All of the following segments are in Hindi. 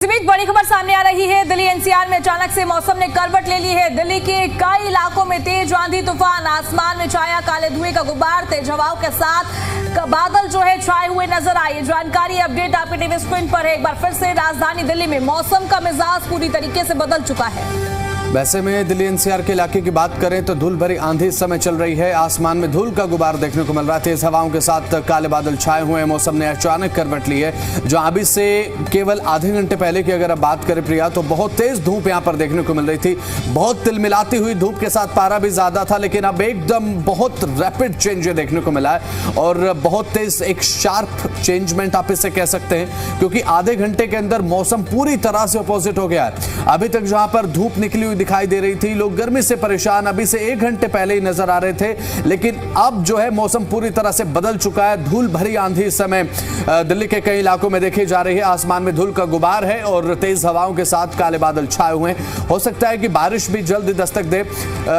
इस बीच बड़ी खबर सामने आ रही है। दिल्ली एनसीआर में अचानक से मौसम ने करवट ले ली है। दिल्ली के कई इलाकों में तेज आंधी तूफान, आसमान में छाया काले धुएं का गुब्बार, तेज हवाओं के साथ बादल जो है छाए हुए नजर आए। जानकारी अपडेट आपके टीवी स्क्रीन पर है। एक बार फिर से राजधानी दिल्ली में मौसम का मिजाज पूरी तरीके से बदल चुका है। वैसे में दिल्ली एनसीआर के इलाके की बात करें तो धूल भरी आंधी इस समय चल रही है। आसमान में धूल का गुबार देखने को मिल रहा है। तेज हवाओं के साथ काले बादल छाए हुए हैं। मौसम ने अचानक करवट ली है। जो अभी से केवल आधे घंटे पहले की अगर आप बात करें प्रिया, तो बहुत तेज धूप यहां पर देखने को मिल रही थी। बहुत तिलमिलाती हुई धूप के साथ पारा भी ज्यादा था, लेकिन अब एकदम बहुत रैपिड चेंज देखने को मिला है और बहुत तेज एक शार्प चेंजमेंट आप इसे कह सकते हैं, क्योंकि आधे घंटे के अंदर मौसम पूरी तरह से अपोजिट हो गया है। अभी तक जहां पर धूप निकली हुई दिखाई दे रही थी, लोग गर्मी से परेशान अभी से एक घंटे पहले ही नजर आ रहे थे, लेकिन अब जो है मौसम पूरी तरह से बदल चुका है। धूल भरी आंधी इस समय दिल्ली के कई इलाकों में देखी जा रही है। आसमान में धूल का गुबार है और तेज हवाओं के साथ काले बादल छाए हुए हैं। हो सकता है कि बारिश भी जल्द दस्तक दे।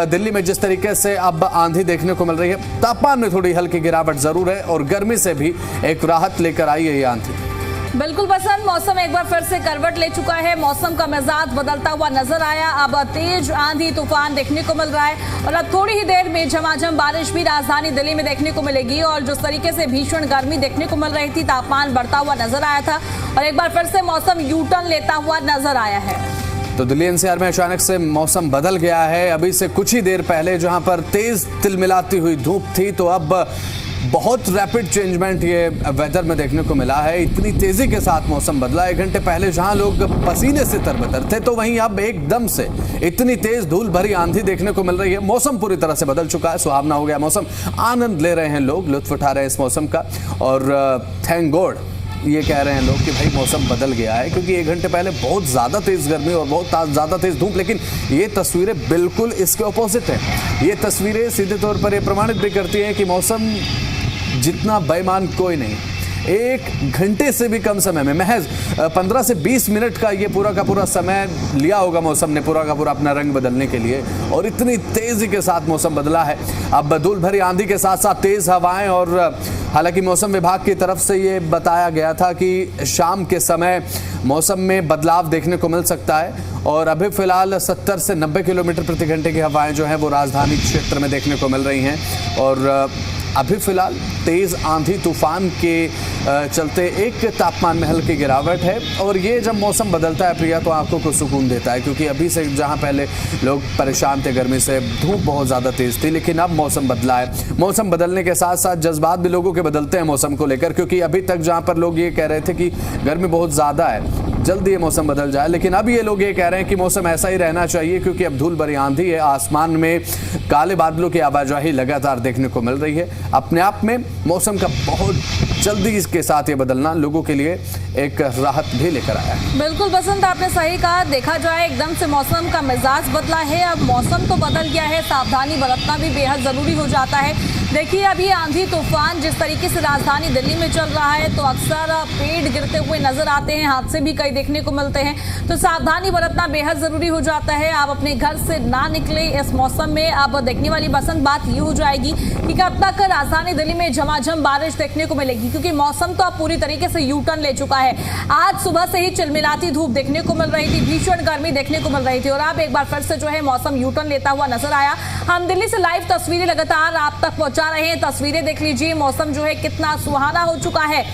दिल्ली में जिस तरीके से अब आंधी देखने को मिल रही है, तापमान में थोड़ी हल्की गिरावट जरूर है और गर्मी से भी एक राहत लेकर आई है ये आंधी। बिल्कुल पसंद मौसम एक बार फिर से करवट ले चुका है। मौसम का मिजाज बदलता हुआ नजर आया। अब तेज आंधी तूफान देखने को मिल रहा है और अब थोड़ी ही देर में झमाझम बारिश भी राजधानी दिल्ली में देखने को मिलेगी। और जिस तरीके से भीषण गर्मी देखने को मिल रही थी, तापमान बढ़ता हुआ नजर आया था और एक बार फिर से मौसम यू टर्न लेता हुआ नजर आया है। तो दिल्ली एनसीआर में अचानक से मौसम बदल गया है। अभी से कुछ ही देर पहले जहां पर तेज तिलमिलाती हुई धूप थी, तो अब बहुत रैपिड चेंजमेंट ये वेदर में देखने को मिला है। इतनी तेजी के साथ मौसम बदला। एक घंटे पहले जहां लोग पसीने से तरबतर थे, तो वहीं अब एकदम से इतनी तेज धूल भरी आंधी देखने को मिल रही है। मौसम पूरी तरह से बदल चुका है, सुहावना हो गया मौसम। आनंद ले रहे हैं लोग, लुत्फ उठा रहे हैं इस मौसम का और थैंक गॉड ये कह रहे हैं लोग कि भाई मौसम बदल गया है, क्योंकि एक घंटे पहले बहुत ज़्यादा तेज़ गर्मी और बहुत ज़्यादा तेज़ धूप। लेकिन ये तस्वीरें बिल्कुल इसके ऑपोजिट हैं। ये तस्वीरें सीधे तौर पर ये प्रमाणित भी करती हैं कि मौसम जितना बेईमान कोई नहीं। एक घंटे से भी कम समय में, महज 15 से 20 मिनट का ये पूरा का पूरा समय लिया होगा मौसम ने पूरा का पूरा अपना रंग बदलने के लिए, और इतनी तेजी के साथ मौसम बदला है। अब धूल भरी आंधी के साथ साथ तेज हवाएं, और हालांकि मौसम विभाग की तरफ से ये बताया गया था कि शाम के समय मौसम में बदलाव देखने को मिल सकता है। और अभी फिलहाल 70 से 90 किलोमीटर प्रति घंटे की हवाएं जो हैं वो राजधानी क्षेत्र में देखने को मिल रही हैं। और अभी फिलहाल तेज आंधी तूफान के चलते एक तापमान में हल्की गिरावट है। और ये जब मौसम बदलता है प्रिया, तो आंखों को सुकून देता है, क्योंकि अभी से जहां पहले लोग परेशान थे गर्मी से, धूप बहुत ज़्यादा तेज थी, लेकिन अब मौसम बदला है। मौसम बदलने के साथ साथ जज्बात भी लोगों के बदलते हैं मौसम को लेकर, क्योंकि अभी तक जहां पर लोग ये कह रहे थे कि गर्मी बहुत ज़्यादा है, जल्दी ये मौसम बदल जाए, लेकिन अब ये लोग ये कह रहे हैं कि मौसम ऐसा ही रहना चाहिए, क्योंकि अब धूल भरी आंधी है। आसमान में काले बादलों की आवाजाही लगातार देखने को मिल रही है। अपने आप में मौसम का बहुत जल्दी इसके साथ ये बदलना लोगों के लिए एक राहत भी लेकर आया है। बिल्कुल बसंत, आपने सही कहा। देखा जाए एकदम से मौसम का मिजाज बदला है। अब मौसम तो बदल गया है, सावधानी बरतना भी बेहद जरूरी हो जाता है। देखिए अभी आंधी तूफान जिस तरीके से राजधानी दिल्ली में चल रहा है, तो अक्सर पेड़ गिरते हुए नजर आते हैं, हादसे भी कई देखने को मिलते हैं, तो सावधानी बरतना बेहद जरूरी हो जाता है। आप अपने घर से ना निकले इस मौसम में। अब देखने वाली बसंत बात ये हो जाएगी कि कब तक राजधानी दिल्ली में झमाझम बारिश देखने को मिलेगी, क्योंकि मौसम तो अब पूरी तरीके से यू टर्न ले चुका है। आज सुबह से ही चिलमिलाती धूप देखने को मिल रही थी, भीषण गर्मी देखने को मिल रही थी, और अब एक बार फिर से जो है मौसम यू टर्न लेता हुआ नजर आया। हम दिल्ली से लाइव तस्वीरें लगातार आप तक पहुंचा रहे हैं। तस्वीरें देख लीजिए, मौसम जो है कितना सुहाना हो चुका है।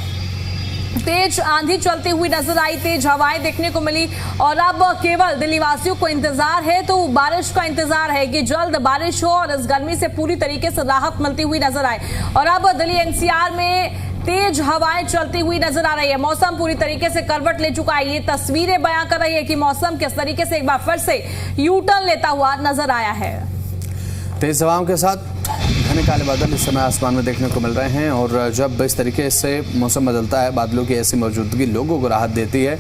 तेज आंधी चलती हुई नजर आई, तेज हवाएं देखने को मिली, और अब केवल दिल्ली वासियों को इंतजार है, तो बारिश का इंतजार है कि जल्द बारिश हो और इस गर्मी से पूरी तरीके से राहत मिलती हुई नजर आए। और अब दिल्ली एनसीआर में तेज हवाएं चलती हुई नजर आ रही है। मौसम पूरी तरीके से करवट ले चुका है। ये तस्वीरें बयां कर रही है कि मौसम किस तरीके से एक बार फिर से यू टर्न लेता हुआ नजर आया है। तेज हवाओं के साथ घने काले बादल इस समय आसमान में देखने को मिल रहे हैं, और जब इस तरीके से मौसम बदलता है, बादलों की ऐसी मौजूदगी लोगों को राहत देती है।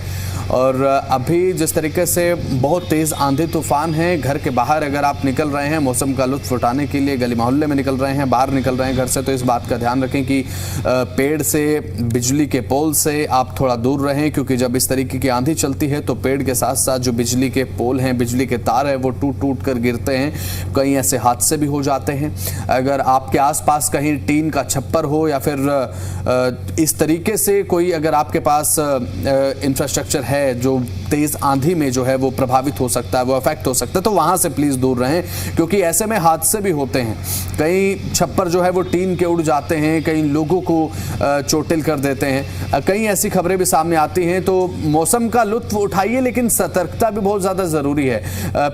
और अभी जिस तरीके से बहुत तेज़ आंधी तूफान है, घर के बाहर अगर आप निकल रहे हैं मौसम का लुत्फ उठाने के लिए, गली मोहल्ले में निकल रहे हैं, बाहर निकल रहे हैं घर से, तो इस बात का ध्यान रखें कि पेड़ से, बिजली के पोल से आप थोड़ा दूर रहें, क्योंकि जब इस तरीके की आंधी चलती है तो पेड़ के साथ साथ जो बिजली के पोल हैं, बिजली के तार है, वो टूट टूट कर गिरते हैं। कई ऐसे हादसे भी हो जाते हैं। अगर आपके आसपास कहीं टीन का छप्पर हो या फिर इस तरीके से कोई अगर आपके पास इंफ्रास्ट्रक्चर है है, जो तेज आंधी में जो है वो प्रभावित हो सकता है, वो अफेक्ट हो सकता है, तो वहां से प्लीज दूर रहें, क्योंकि ऐसे में हादसे भी होते हैं। कई छप्पर जो है वो टीन के उड़ जाते हैं, कई लोगों को चोटिल कर देते हैं, कई ऐसी खबरें भी सामने आती हैं। तो मौसम का लुत्फ उठाइए, लेकिन सतर्कता भी बहुत ज्यादा जरूरी है।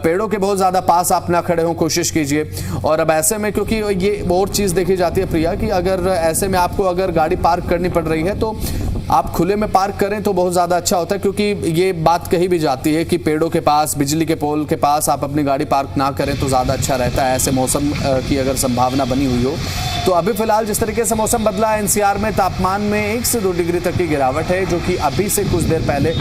पेड़ों के बहुत ज्यादा पास आप ना खड़े हो, कोशिश कीजिए। और अब ऐसे में, क्योंकि ये और चीज देखी जाती है प्रिया, कि अगर ऐसे में आपको अगर गाड़ी पार्क करनी पड़ रही है तो आप खुले में पार्क करें तो बहुत ज़्यादा अच्छा होता है, क्योंकि ये बात कही भी जाती है कि पेड़ों के पास, बिजली के पोल के पास आप अपनी गाड़ी पार्क ना करें तो ज़्यादा अच्छा रहता है, ऐसे मौसम की अगर संभावना बनी हुई हो तो। अभी फिलहाल जिस तरीके से मौसम बदला है, एनसीआर में तापमान में 1 से 2 डिग्री तक की गिरावट है, जो कि अभी से कुछ देर पहले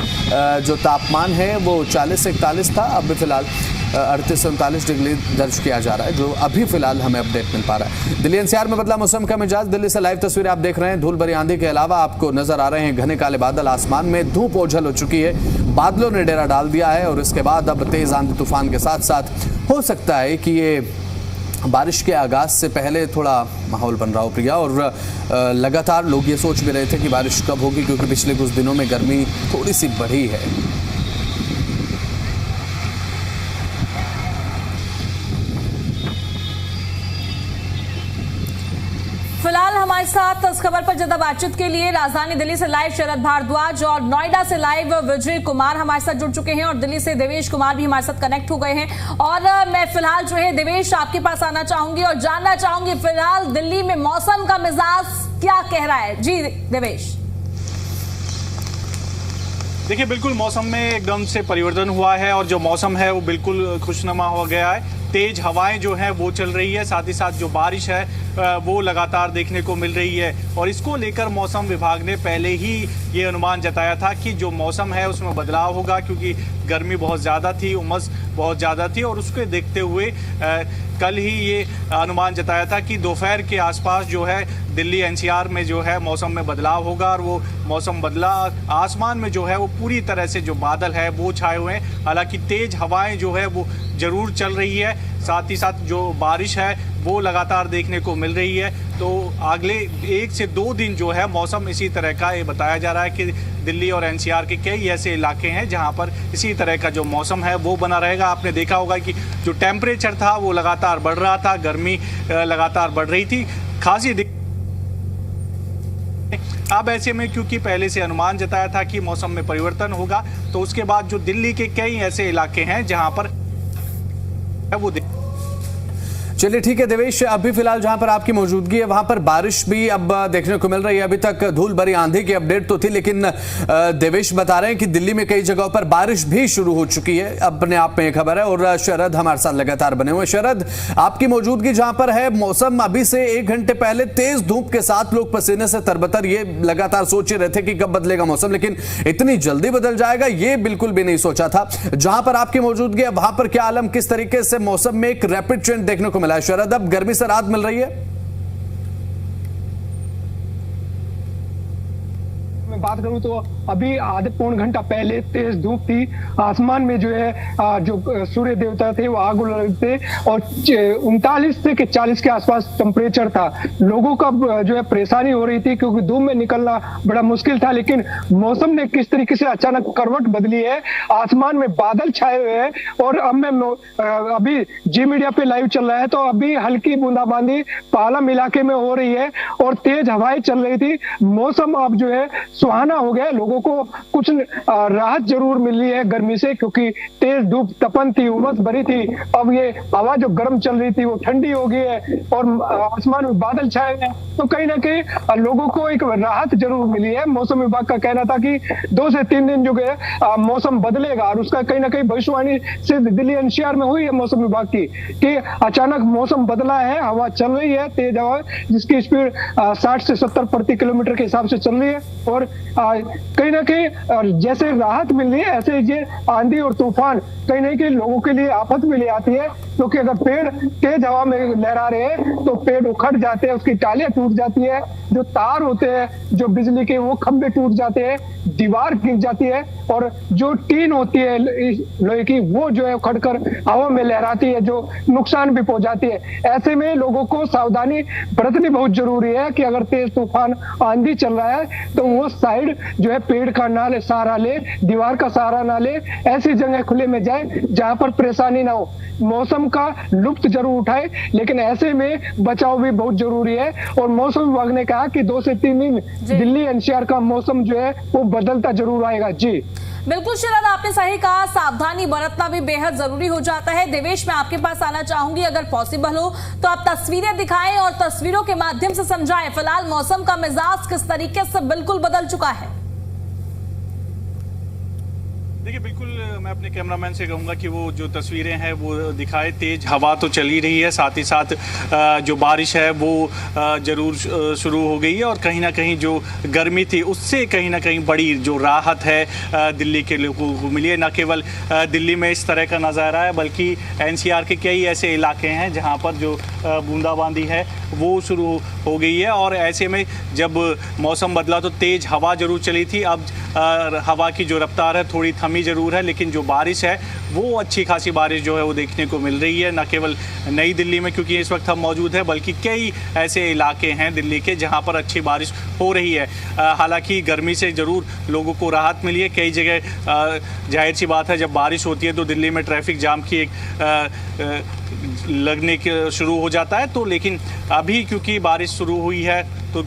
जो तापमान है वो 40 से 41 था, अभी फिलहाल 38 से 39 डिग्री दर्ज किया जा रहा है, जो अभी फिलहाल हमें अपडेट मिल पा रहा है। दिल्ली एनसीआर में बदला मौसम का मिजाज। दिल्ली से लाइव तस्वीरें आप देख रहे हैं। धूल भरी आंधी के अलावा आपको नजर आ रहे हैं घने काले बादल, आसमान में धूप ओझल हो चुकी है, बादलों ने डेरा डाल दिया है। और इसके बाद अब तेज आंधी तूफान के साथ साथ हो सकता है कि ये बारिश के आगाज से पहले थोड़ा माहौल बन रहा हो प्रिया। और लगातार लोग ये सोच भी रहे थे कि बारिश कब होगी, क्योंकि पिछले कुछ दिनों में गर्मी थोड़ी सी बढ़ी है। फिलहाल हमारे साथ इस खबर पर ज्यादा बातचीत के लिए राजधानी दिल्ली से लाइव शरद भारद्वाज और नोएडा से लाइव विजय कुमार हमारे साथ जुड़ चुके हैं, और दिल्ली से देवेश कुमार भी हमारे साथ कनेक्ट हो गए हैं। और मैं फिलहाल जो है देवेश आपके पास आना चाहूंगी और जानना चाहूंगी फिलहाल दिल्ली में मौसम का मिजाज क्या कह रहा है। जी देवेश। देखिए, बिल्कुल मौसम में एकदम से परिवर्तन हुआ है और जो मौसम है वो बिल्कुल खुशनुमा हो गया है। तेज हवाएं जो हैं वो चल रही है, साथ ही साथ जो बारिश है वो लगातार देखने को मिल रही है। और इसको लेकर मौसम विभाग ने पहले ही ये अनुमान जताया था कि जो मौसम है उसमें बदलाव होगा, क्योंकि गर्मी बहुत ज़्यादा थी, उमस बहुत ज़्यादा थी। और उसके देखते हुए कल ही ये अनुमान जताया था कि दोपहर के आसपास जो है दिल्ली एनसीआर में जो है मौसम में बदलाव होगा। और वो मौसम बदला, आसमान में जो है वो पूरी तरह से जो बादल है वो छाए हुए हैं। हालांकि तेज हवाएं जो है वो ज़रूर चल रही है, साथ ही साथ जो बारिश है वो लगातार देखने को मिल रही है। तो अगले 1 से 2 दिन जो है मौसम इसी तरह का ये बताया जा रहा है कि दिल्ली और एनसीआर के कई ऐसे इलाके हैं जहां पर इसी तरह का जो मौसम है वो बना रहेगा। आपने देखा होगा कि जो टेम्परेचर था वो लगातार बढ़ रहा था, गर्मी लगातार बढ़ रही थी, खासी अब ऐसे में क्योंकि पहले से अनुमान जताया था कि मौसम में परिवर्तन होगा, तो उसके बाद जो दिल्ली के कई ऐसे इलाके हैं जहां पर वो चलिए ठीक है देवेश, अभी फिलहाल जहां पर आपकी मौजूदगी है वहां पर बारिश भी अब देखने को मिल रही है। अभी तक धूल भरी आंधी की अपडेट तो थी, लेकिन देवेश बता रहे हैं कि दिल्ली में कई जगहों पर बारिश भी शुरू हो चुकी है, अपने आप में खबर है। और शरद हमारे साथ लगातार बने हुए। शरद, आपकी मौजूदगी जहां पर है, मौसम अभी से 1 घंटे पहले तेज धूप के साथ लोग पसीने से तरबतर ये लगातार सोच रहे थे कि कब बदलेगा मौसम, लेकिन इतनी जल्दी बदल जाएगा ये बिल्कुल भी नहीं सोचा था। जहां पर आपकी मौजूदगी है वहां पर क्या आलम, किस तरीके से मौसम में एक रैपिड चेंज देखने को मिला है? शरद, अब गर्मी से राहत मिल रही है? बात करूं तो अभी आधे पौन घंटा पहले तेज धूप थी, आसमान में जो है जो सूर्य देवता थे वो आग उड़ रहे थे और 39 से 40 के आसपास टेम्परेचर था। लोगों का जो है परेशानी हो रही थी क्योंकि धूप में निकलना बड़ा मुश्किल था। लेकिन मौसम ने किस तरीके से अचानक करवट बदली है, आसमान में बादल छाए हुए हैं। और अब मैं अभी जी मीडिया पे लाइव चल रहा है तो अभी हल्की बूंदाबांदी पालम इलाके में हो रही है और तेज हवाएं चल रही थी। मौसम अब जो है सुहाना हो गया, लोगों को कुछ राहत जरूर मिली है गर्मी से, क्योंकि तेज धूप तपन थी, उमस भरी थी। अब ये हवा जो गर्म चल रही थी वो ठंडी हो गई है और आसमान में बादल छाए हैं, तो कहीं ना कहीं लोगों को एक राहत जरूर मिली है। मौसम विभाग का कहना था कि 2 से 3 दिन जो है मौसम बदलेगा और उसका कहीं ना कहीं भविष्यवाणी से दिल्ली एनसीआर में हुई है मौसम विभाग की कि अचानक मौसम बदला है, हवा चल रही है, तेज हवा जिसकी स्पीड 60 से 70 प्रति किलोमीटर के हिसाब से चल रही है। और कहीं ना कहीं जैसे राहत मिल रही है ऐसे ये आंधी और तूफान कहीं ना कहीं लोगों के लिए आफत भी ले आती है। क्योंकि अगर पेड़ तेज हवा में लहरा रहे हैं तो पेड़ उखड़ जाते हैं, उसकी टालियां टूट जाती है, जो तार होते हैं जो बिजली के वो खंभे टूट जाते हैं, दीवार गिर जाती है, और जो टीन होती है लोहे की वो जो है उखड़कर हवा में लहराती है, जो नुकसान भी पहुंचाती है। ऐसे में लोगों को सावधानी बरतनी बहुत जरूरी है कि अगर तेज तूफान आंधी चल रहा है तो वो साइड जो है पेड़ का ना ले, सहारा ले, दीवार का सहारा ना ले, ऐसी जगह खुले में जाए जहां पर परेशानी ना हो। मौसम का लुत्फ जरूर उठाए, लेकिन ऐसे में बचाव भी बहुत जरूरी है। और मौसम विभाग ने कहा कि 2 से 3 दिन दिल्ली एनसीआर का मौसम जो है वो बदलता जरूर आएगा। जी बिल्कुल शरद, आपने सही कहा, सावधानी बरतना भी बेहद जरूरी हो जाता है। देवेश, मैं आपके पास आना चाहूंगी, अगर पॉसिबल हो तो आप तस्वीरें दिखाएं और तस्वीरों के माध्यम से समझाएं फिलहाल मौसम का मिजाज किस तरीके से बिल्कुल बदल चुका है। देखिए, बिल्कुल मैं अपने कैमरामैन से कहूँगा कि वो जो तस्वीरें हैं वो दिखाए। तेज हवा तो चल ही रही है, साथ ही साथ जो बारिश है वो ज़रूर शुरू हो गई है, और कहीं ना कहीं जो गर्मी थी उससे कहीं ना कहीं बड़ी जो राहत है दिल्ली के लोगों को मिली है। न केवल दिल्ली में इस तरह का नज़ारा है, बल्कि एनसीआर के कई ऐसे इलाके हैं जहाँ पर जो बूंदाबांदी है वो शुरू हो गई है। और ऐसे में जब मौसम बदला तो तेज़ हवा ज़रूर चली थी, अब हवा की जो रफ्तार है थोड़ी थमी ज़रूर है, लेकिन जो बारिश है वो अच्छी खासी बारिश जो है वो देखने को मिल रही है। न केवल नई दिल्ली में, क्योंकि इस वक्त हम मौजूद हैं, बल्कि कई ऐसे इलाके हैं दिल्ली के जहां पर अच्छी बारिश हो रही है। हालांकि गर्मी से ज़रूर लोगों को राहत मिली है। कई जगह जाहिर सी बात है जब बारिश होती है तो दिल्ली में ट्रैफिक जाम की लगने के शुरू हो जाता है, तो लेकिन अभी क्योंकि बारिश शुरू हुई है तो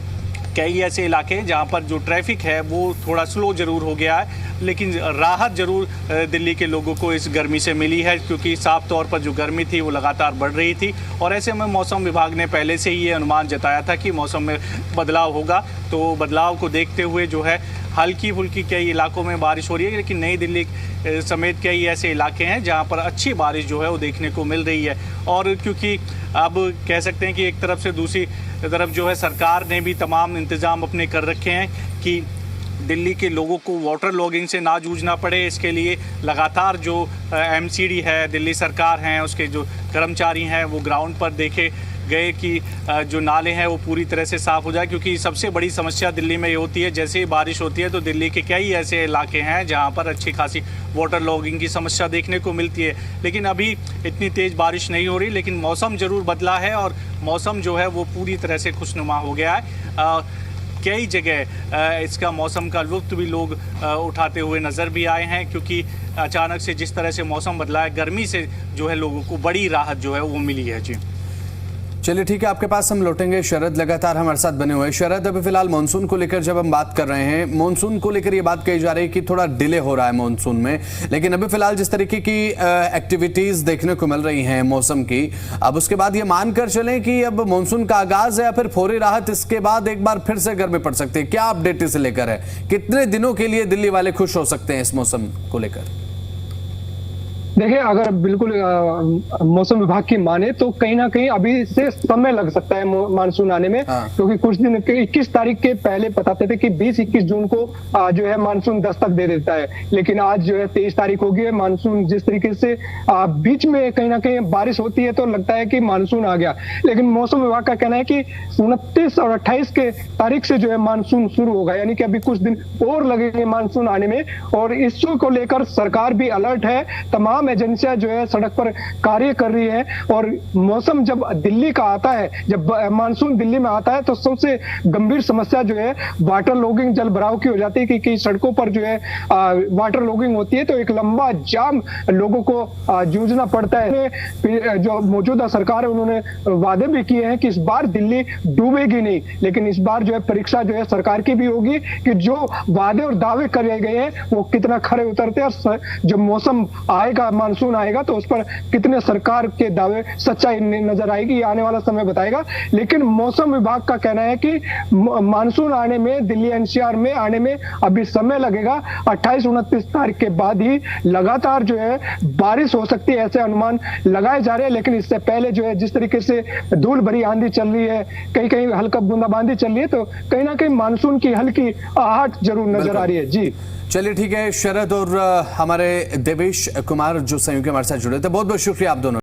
कई ऐसे इलाके हैं जहाँ पर जो ट्रैफिक है वो थोड़ा स्लो ज़रूर हो गया है, लेकिन राहत ज़रूर दिल्ली के लोगों को इस गर्मी से मिली है, क्योंकि साफ तौर पर जो गर्मी थी वो लगातार बढ़ रही थी। और ऐसे में मौसम विभाग ने पहले से ही ये अनुमान जताया था कि मौसम में बदलाव होगा, तो बदलाव को देखते हुए जो है हल्की फुल्की कई इलाकों में बारिश हो रही है, लेकिन नई दिल्ली समेत कई ऐसे इलाके हैं जहां पर अच्छी बारिश जो है वो देखने को मिल रही है। और क्योंकि अब कह सकते हैं कि एक तरफ से दूसरी तरफ जो है सरकार ने भी तमाम इंतज़ाम अपने कर रखे हैं कि दिल्ली के लोगों को वाटर लॉगिंग से ना जूझना पड़े। इसके लिए लगातार जो एमसीडी है, दिल्ली सरकार हैं, उसके जो कर्मचारी हैं वो ग्राउंड पर देखे गए कि जो नाले हैं वो पूरी तरह से साफ़ हो जाए, क्योंकि सबसे बड़ी समस्या दिल्ली में ये होती है जैसे ही बारिश होती है तो दिल्ली के कई ऐसे इलाके हैं जहां पर अच्छी खासी वाटर लॉगिंग की समस्या देखने को मिलती है। लेकिन अभी इतनी तेज़ बारिश नहीं हो रही, लेकिन मौसम ज़रूर बदला है और मौसम जो है वो पूरी तरह से खुशनुमा हो गया है। कई जगह इसका मौसम का लुत्फ भी लोग उठाते हुए नज़र भी आए हैं, क्योंकि अचानक से जिस तरह से मौसम बदला है, गर्मी से जो है लोगों को बड़ी राहत जो है वो मिली है। जी चलिए ठीक है, आपके पास हम लौटेंगे। शरद लगातार हमारे साथ बने हुए हैं। शरद, अभी फिलहाल मानसून को लेकर जब हम बात कर रहे हैं, मानसून को लेकर ये बात कही जा रही है कि थोड़ा डिले हो रहा है मानसून में, लेकिन अभी फिलहाल जिस तरीके की एक्टिविटीज देखने को मिल रही हैं मौसम की, अब उसके बाद ये मानकर चलें कि अब मानसून का आगाज है या फिर फौरी राहत इसके बाद एक बार फिर से गर्मी पड़ सकती है? क्या अपडेट इसे लेकर है? कितने दिनों के लिए दिल्ली वाले खुश हो सकते हैं इस मौसम को लेकर? देखिए, अगर बिल्कुल मौसम विभाग की माने तो कहीं ना कहीं अभी से समय लग सकता है मानसून आने में, क्योंकि कुछ दिन 21 तारीख के पहले बताते थे कि 20-21 जून को जो है मानसून दस्तक दे देता है, लेकिन आज जो है 23 तारीख हो गई है। मानसून जिस तरीके से बीच में कहीं ना कहीं बारिश होती है तो लगता है कि मानसून आ गया, लेकिन मौसम विभाग का कहना है कि 29 और 28 के तारीख से जो है मानसून शुरू होगा, यानी कि अभी कुछ दिन और लगेंगे मानसून आने में। और इस को लेकर सरकार भी अलर्ट है, तमाम एजेंसियां जो है सड़क पर कार्य कर रही है। और मौसम जब दिल्ली का आता है, जब मानसून दिल्ली में आता है तो सबसे गंभीर समस्या जो है वाटर लॉगिंग, जल भराव की हो जाती है, कि सड़कों पर जो है वाटर लॉगिंग होती है तो एक लंबा जाम लोगों को जूझना पड़ता है। जो मौजूदा सरकार है उन्होंने वादे भी किए हैं कि इस बार दिल्ली डूबेगी नहीं, लेकिन इस बार जो है परीक्षा जो है सरकार की भी होगी कि जो वादे और दावे करे गए हैं वो कितना खरे उतरते हैं, और जब मौसम आएगा, मानसून आएगा, तो उस पर कितने सरकार के दावे सच्चाई नजर आएगी, आने वाला समय बताएगा। लेकिन मौसम विभाग का कहना है कि मानसून आने में, दिल्ली एनसीआर में आने में अभी समय लगेगा। 28-29 तारीख के बाद ही लगातार जो है बारिश हो सकती है, ऐसे अनुमान लगाए जा रहे हैं। लेकिन इससे पहले जो है जिस तरीके से धूल भरी आंधी चल रही है, कहीं कहीं हल्का बूंदाबांदी चल रही है, तो कहीं ना कहीं मानसून की हल्की आहट जरूर नजर आ रही है। जी चलिए ठीक है, शरद और हमारे देवेश कुमार जो संयोग हमारे साथ जुड़े थे, बहुत बहुत शुक्रिया आप दोनों।